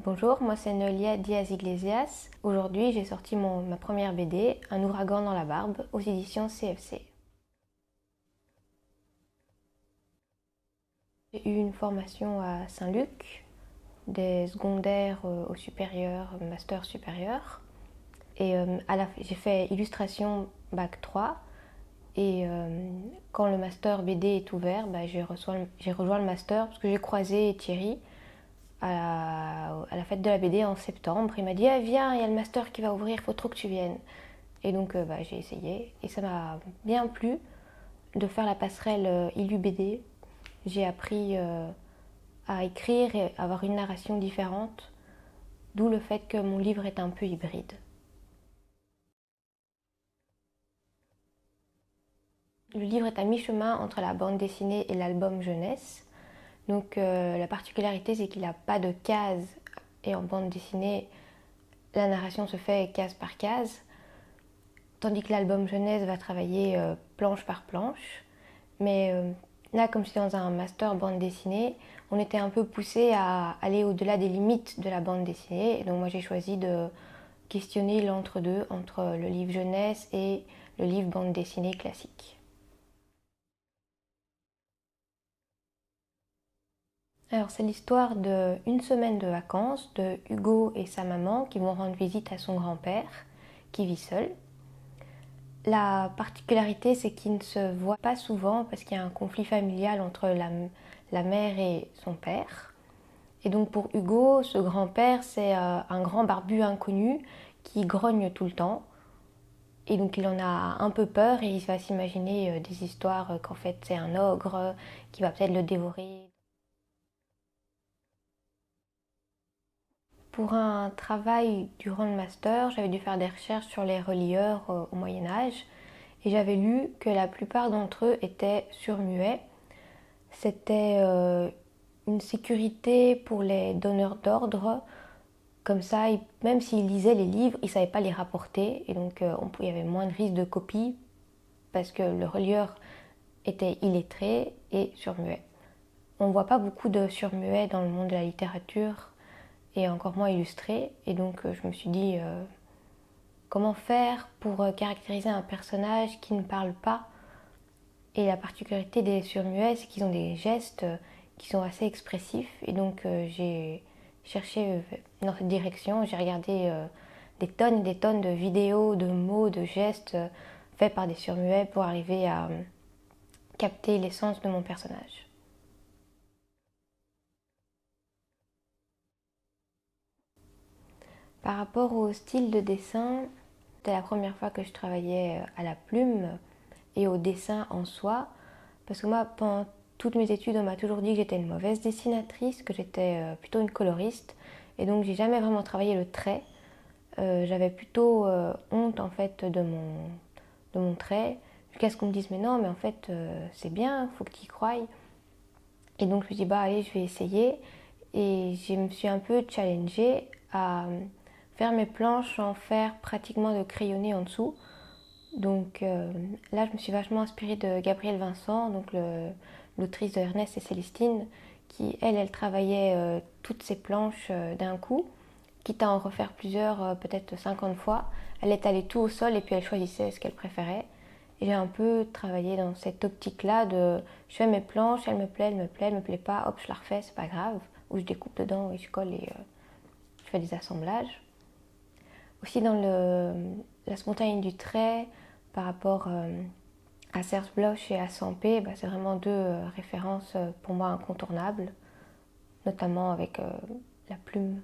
Bonjour, moi c'est Noelia Diaz-Iglesias. Aujourd'hui j'ai sorti ma première BD, Un ouragan dans la barbe, aux éditions CFC. J'ai eu une formation à Saint-Luc, des secondaires au supérieur, master supérieur. Et j'ai fait illustration bac 3. Et quand le master BD est ouvert, j'ai rejoint le master parce que j'ai croisé Thierry à la fête de la BD en septembre. Il m'a dit viens, il y a le master qui va ouvrir, il faut trop que tu viennes. Et donc j'ai essayé et ça m'a bien plu de faire la passerelle Illu-BD. J'ai appris à écrire et avoir une narration différente, d'où le fait que mon livre est un peu hybride. Le livre est à mi-chemin entre la bande dessinée et l'album jeunesse. Donc la particularité c'est qu'il n'a pas de cases et en bande dessinée la narration se fait case par case, tandis que l'album jeunesse va travailler planche par planche. Mais là, comme j'étais dans un master bande dessinée, on était un peu poussé à aller au-delà des limites de la bande dessinée. Et donc moi j'ai choisi de questionner l'entre-deux entre le livre jeunesse et le livre bande dessinée classique. Alors c'est l'histoire d'une semaine de vacances de Hugo et sa maman qui vont rendre visite à son grand-père qui vit seul. La particularité c'est qu'ils ne se voient pas souvent parce qu'il y a un conflit familial entre la mère et son père. Et donc pour Hugo, ce grand-père c'est un grand barbu inconnu qui grogne tout le temps. Et donc il en a un peu peur et il va s'imaginer des histoires qu'en fait c'est un ogre qui va peut-être le dévorer. Pour un travail durant le master, j'avais dû faire des recherches sur les relieurs au Moyen Âge et j'avais lu que la plupart d'entre eux étaient surmuets. C'était une sécurité pour les donneurs d'ordre. Comme ça, même s'ils lisaient les livres, ils ne savaient pas les rapporter et donc il y avait moins de risque de copie parce que le relieur était illettré et surmuet. On ne voit pas beaucoup de surmuets dans le monde de la littérature et encore moins illustré. Et donc je me suis dit comment faire pour caractériser un personnage qui ne parle pas. Et la particularité des surmuets, c'est qu'ils ont des gestes qui sont assez expressifs. Et donc j'ai cherché dans cette direction, j'ai regardé des tonnes et des tonnes de vidéos, de mots, de gestes faits par des surmuets pour arriver à capter l'essence de mon personnage. Par rapport au style de dessin, c'était la première fois que je travaillais à la plume et au dessin en soi. Parce que moi, pendant toutes mes études, on m'a toujours dit que j'étais une mauvaise dessinatrice, que j'étais plutôt une coloriste. Et donc, j'ai jamais vraiment travaillé le trait. J'avais plutôt honte en fait de mon trait. Jusqu'à ce qu'on me dise, mais non, mais en fait, c'est bien, il faut que tu y croies. Et donc, je me suis dit, bah allez, je vais essayer. Et je me suis un peu challengée à faire mes planches en fer pratiquement de crayonné en dessous. Donc là, je me suis vachement inspirée de Gabrielle Vincent, donc l'autrice de Ernest et Célestine, qui, elle travaillait toutes ses planches d'un coup, quitte à en refaire plusieurs, peut-être 50 fois. Elle étalait tout au sol et puis elle choisissait ce qu'elle préférait. Et j'ai un peu travaillé dans cette optique-là de je fais mes planches, elle me plaît, elle me plaît pas, hop, je la refais, c'est pas grave. Ou je découpe dedans et je colle et je fais des assemblages. Aussi dans la spontanéité du trait, par rapport à Serge Bloch et à Sampé, c'est vraiment deux références pour moi incontournables, notamment avec la plume.